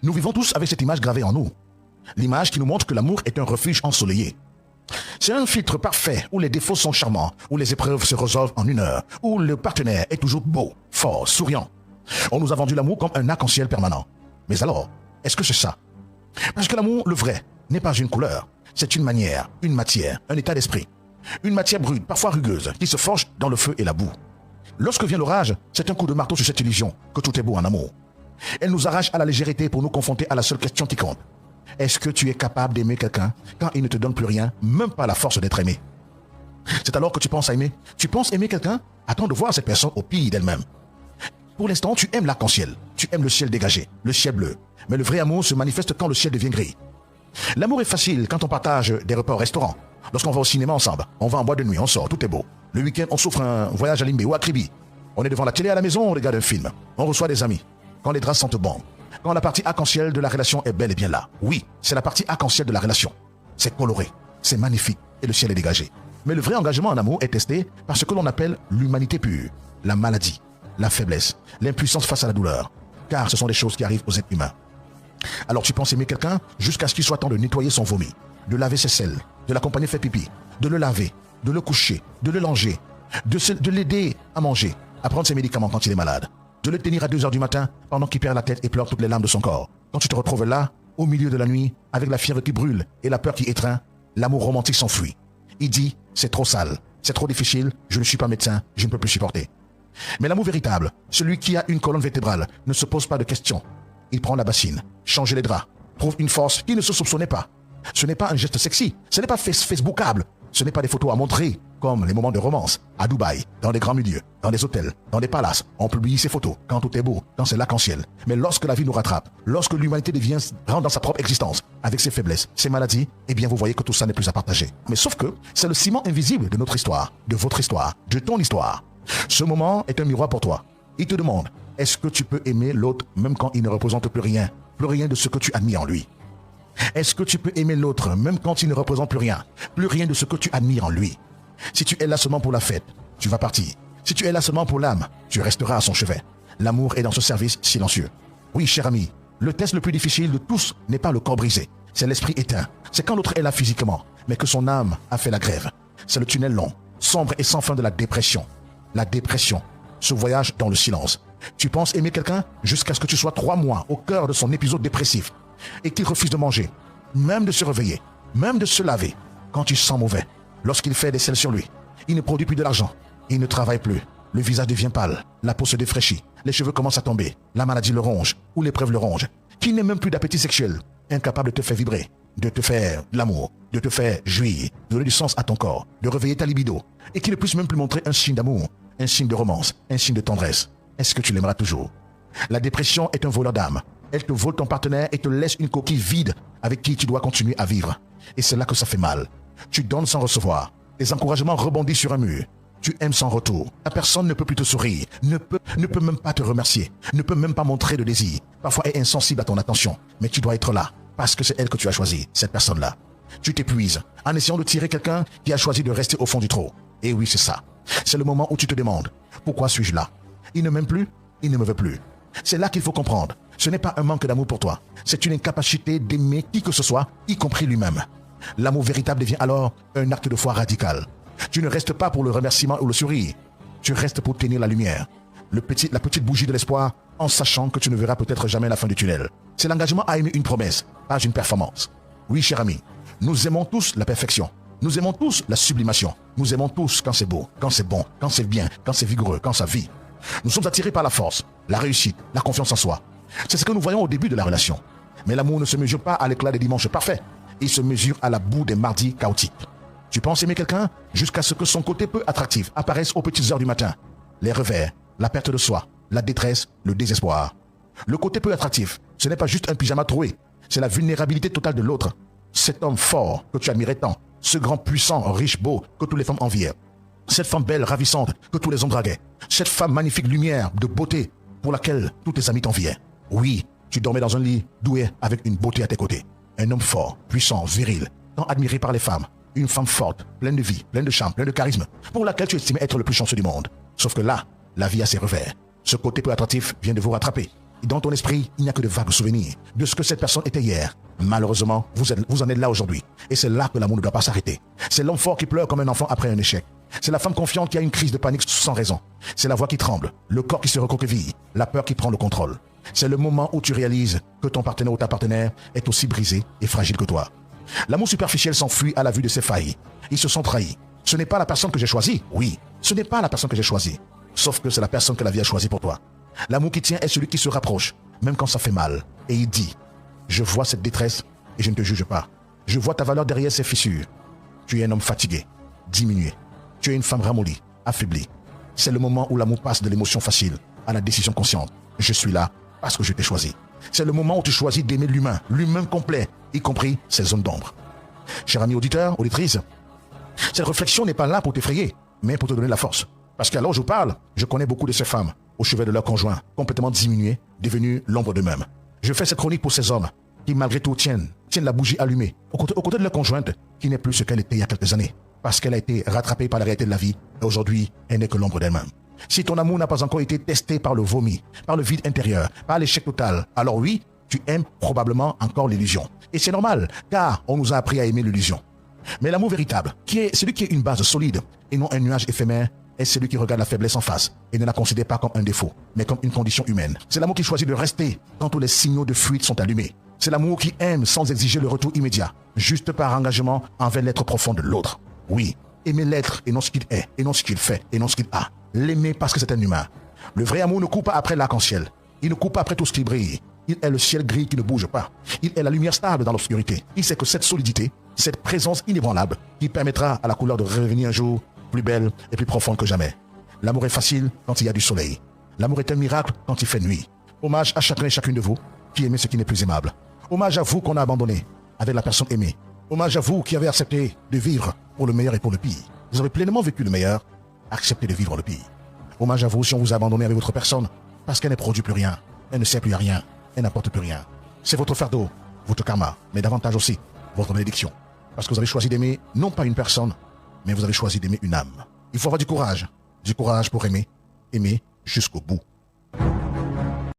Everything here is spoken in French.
Nous vivons tous avec cette image gravée en nous. L'image qui nous montre que l'amour est un refuge ensoleillé. C'est un filtre parfait où les défauts sont charmants, où les épreuves se résolvent en 1 heure, où le partenaire est toujours beau, fort, souriant. On nous a vendu l'amour comme un arc-en-ciel permanent. Mais alors, est-ce que c'est ça? Parce que l'amour, le vrai, n'est pas une couleur. C'est une manière, une matière, un état d'esprit. Une matière brute, parfois rugueuse, qui se forge dans le feu et la boue. Lorsque vient l'orage, c'est un coup de marteau sur cette illusion que tout est beau en amour. Elle nous arrache à la légèreté pour nous confronter à la seule question qui compte. Est-ce que tu es capable d'aimer quelqu'un quand il ne te donne plus rien, même pas la force d'être aimé? C'est alors que tu penses à aimer. Tu penses aimer quelqu'un? Attends de voir cette personne au pire d'elle-même. Pour l'instant, tu aimes l'arc-en-ciel. Tu aimes le ciel dégagé, le ciel bleu. Mais le vrai amour se manifeste quand le ciel devient gris. L'amour est facile quand on partage des repas au restaurant. Lorsqu'on va au cinéma ensemble, on va en boîte de nuit, on sort, tout est beau. Le week-end, on souffre un voyage à Limbe ou à Kribi. On est devant la télé à la maison, on regarde un film. On reçoit des amis. Quand les draps sentent bon. Quand la partie arc-en-ciel de la relation est bel et bien là. Oui, c'est la partie arc-en-ciel de la relation. C'est coloré, c'est magnifique et le ciel est dégagé. Mais le vrai engagement en amour est testé par ce que l'on appelle l'humanité pure, la maladie, la faiblesse, l'impuissance face à la douleur. Car ce sont des choses qui arrivent aux êtres humains. Alors tu penses aimer quelqu'un jusqu'à ce qu'il soit temps de nettoyer son vomi, de laver ses selles, de l'accompagner faire pipi, de le laver, de le coucher, de le langer, de l'aider à manger, à prendre ses médicaments quand il est malade, de le tenir à 2 heures du matin pendant qu'il perd la tête et pleure toutes les larmes de son corps. Quand tu te retrouves là, au milieu de la nuit, avec la fièvre qui brûle et la peur qui étreint, l'amour romantique s'enfuit. Il dit, c'est trop sale, c'est trop difficile, je ne suis pas médecin, je ne peux plus supporter. Mais l'amour véritable, celui qui a une colonne vertébrale, ne se pose pas de questions. Il prend la bassine, change les draps, prouve une force qui ne se soupçonnait pas. Ce n'est pas un geste sexy, ce n'est pas facebookable, ce n'est pas des photos à montrer, comme les moments de romance, à Dubaï, dans des grands milieux, dans des hôtels, dans des palaces. On publie ces photos quand tout est beau, quand c'est l'arc-en-ciel. Mais lorsque la vie nous rattrape, lorsque l'humanité rentre dans sa propre existence, avec ses faiblesses, ses maladies, eh bien vous voyez que tout ça n'est plus à partager. Mais sauf que c'est le ciment invisible de notre histoire, de votre histoire, de ton histoire. Ce moment est un miroir pour toi. Il te demande, est-ce que tu peux aimer l'autre même quand il ne représente plus rien de ce que tu admires en lui? Est-ce que tu peux aimer l'autre même quand il ne représente plus rien de ce que tu admires en lui? Si tu es là seulement pour la fête, tu vas partir. Si tu es là seulement pour l'âme, tu resteras à son chevet. L'amour est dans ce service silencieux. Oui, cher ami, le test le plus difficile de tous n'est pas le corps brisé, c'est l'esprit éteint. C'est quand l'autre est là physiquement, mais que son âme a fait la grève. C'est le tunnel long, sombre et sans fin de la dépression. La dépression, ce voyage dans le silence. Tu penses aimer quelqu'un jusqu'à ce que tu sois 3 mois au cœur de son épisode dépressif et qu'il refuse de manger, même de se réveiller, même de se laver quand tu sens mauvais. Lorsqu'il fait des selles sur lui, il ne produit plus de l'argent, il ne travaille plus, le visage devient pâle, la peau se défraîchit, les cheveux commencent à tomber, la maladie le ronge ou l'épreuve le ronge, qu'il n'ait même plus d'appétit sexuel, incapable de te faire vibrer, de te faire de l'amour, de te faire jouir, de donner du sens à ton corps, de réveiller ta libido, et qu'il ne puisse même plus montrer un signe d'amour, un signe de romance, un signe de tendresse. Est-ce que tu l'aimeras toujours? La dépression est un voleur d'âme. Elle te vole ton partenaire et te laisse une coquille vide avec qui tu dois continuer à vivre. Et c'est là que ça fait mal. Tu donnes sans recevoir. Les encouragements rebondissent sur un mur. Tu aimes sans retour. La personne ne peut plus te sourire, ne peut même pas te remercier, ne peut même pas montrer de désir. Parfois est insensible à ton attention. Mais tu dois être là, parce que c'est elle que tu as choisi, cette personne-là. Tu t'épuises en essayant de tirer quelqu'un qui a choisi de rester au fond du trou. Et oui, c'est ça. C'est le moment où tu te demandes, pourquoi suis-je là? Il ne m'aime plus, il ne me veut plus. C'est là qu'il faut comprendre. Ce n'est pas un manque d'amour pour toi. C'est une incapacité d'aimer qui que ce soit, y compris lui-même. L'amour véritable devient alors un acte de foi radical. Tu ne restes pas pour le remerciement ou le sourire. Tu restes pour tenir la lumière. La petite bougie de l'espoir, en sachant que tu ne verras peut-être jamais la fin du tunnel. C'est l'engagement à aimer une promesse, pas une performance. Oui, cher ami, nous aimons tous la perfection. Nous aimons tous la sublimation. Nous aimons tous quand c'est beau, quand c'est bon, quand c'est bien, quand c'est vigoureux, quand ça vit. Nous sommes attirés par la force, la réussite, la confiance en soi. C'est ce que nous voyons au début de la relation. Mais l'amour ne se mesure pas à l'éclat des dimanches parfaits. Il se mesure à la boue des mardis chaotiques. Tu penses aimer quelqu'un jusqu'à ce que son côté peu attractif apparaisse aux petites heures du matin. Les revers, la perte de soi, la détresse, le désespoir. Le côté peu attractif, ce n'est pas juste un pyjama troué. C'est la vulnérabilité totale de l'autre. Cet homme fort que tu admirais tant. Ce grand puissant, riche, beau, que toutes les femmes enviaient. Cette femme belle, ravissante, que tous les hommes draguaient. Cette femme magnifique lumière, de beauté, pour laquelle tous tes amis t'enviaient. Oui, tu dormais dans un lit doué avec une beauté à tes côtés. Un homme fort, puissant, viril, tant admiré par les femmes. Une femme forte, pleine de vie, pleine de charme, pleine de charisme, pour laquelle tu estimais être le plus chanceux du monde. Sauf que là, la vie a ses revers. Ce côté peu attractif vient de vous rattraper. Et dans ton esprit, il n'y a que de vagues souvenirs de ce que cette personne était hier. Malheureusement, vous en êtes là aujourd'hui. Et c'est là que l'amour ne doit pas s'arrêter. C'est l'homme fort qui pleure comme un enfant après un échec. C'est la femme confiante qui a une crise de panique sans raison. C'est la voix qui tremble, le corps qui se recroqueville, la peur qui prend le contrôle. C'est le moment où tu réalises que ton partenaire ou ta partenaire est aussi brisé et fragile que toi. L'amour superficiel s'enfuit à la vue de ses failles. Ils se sont trahis. Ce n'est pas la personne que j'ai choisie. Oui, ce n'est pas la personne que j'ai choisie. Sauf que c'est la personne que la vie a choisie pour toi. L'amour qui tient est celui qui se rapproche, même quand ça fait mal. Et il dit, je vois cette détresse et je ne te juge pas. Je vois ta valeur derrière ces fissures. Tu es un homme fatigué, diminué. Tu es une femme ramollie, affaiblie. C'est le moment où l'amour passe de l'émotion facile à la décision consciente. Je suis là parce que je t'ai choisi. C'est le moment où tu choisis d'aimer l'humain complet, y compris ses zones d'ombre. Cher ami auditeur, auditrice, cette réflexion n'est pas là pour t'effrayer, mais pour te donner la force. Parce qu'alors je vous parle, je connais beaucoup de ces femmes, au chevet de leur conjoint, complètement diminuées, devenues l'ombre d'eux-mêmes. Je fais cette chronique pour ces hommes qui malgré tout tiennent la bougie allumée, aux côtés de leur conjointe, qui n'est plus ce qu'elle était il y a quelques années, parce qu'elle a été rattrapée par la réalité de la vie, et aujourd'hui, elle n'est que l'ombre d'elle-même. Si ton amour n'a pas encore été testé par le vomi, par le vide intérieur, par l'échec total, alors oui, tu aimes probablement encore l'illusion. Et c'est normal, car on nous a appris à aimer l'illusion. Mais l'amour véritable, qui est celui qui est une base solide, et non un nuage éphémère, est celui qui regarde la faiblesse en face et ne la considère pas comme un défaut, mais comme une condition humaine. C'est l'amour qui choisit de rester quand tous les signaux de fuite sont allumés. C'est l'amour qui aime sans exiger le retour immédiat, juste par engagement envers l'être profond de l'autre. Oui, aimer l'être et non ce qu'il est, et non ce qu'il fait, et non ce qu'il a. L'aimer parce que c'est un humain. Le vrai amour ne court pas après l'arc-en-ciel. Il ne court pas après tout ce qui brille. Il est le ciel gris qui ne bouge pas. Il est la lumière stable dans l'obscurité. Il sait que cette solidité, cette présence inébranlable, qui permettra à la couleur de revenir un jour plus belle et plus profonde que jamais. L'amour est facile quand il y a du soleil. L'amour est un miracle quand il fait nuit. Hommage à chacun et chacune de vous qui aimez ce qui n'est plus aimable. Hommage à vous qu'on a abandonné avec la personne aimée. Hommage à vous qui avez accepté de vivre pour le meilleur et pour le pire. Vous avez pleinement vécu le meilleur, accepté de vivre le pire. Hommage à vous si on vous a abandonné avec votre personne parce qu'elle ne produit plus rien, elle ne sert plus à rien, elle n'apporte plus rien. C'est votre fardeau, votre karma, mais davantage aussi votre bénédiction. Parce que vous avez choisi d'aimer non pas une personne, mais vous avez choisi d'aimer une âme. Il faut avoir du courage pour aimer jusqu'au bout.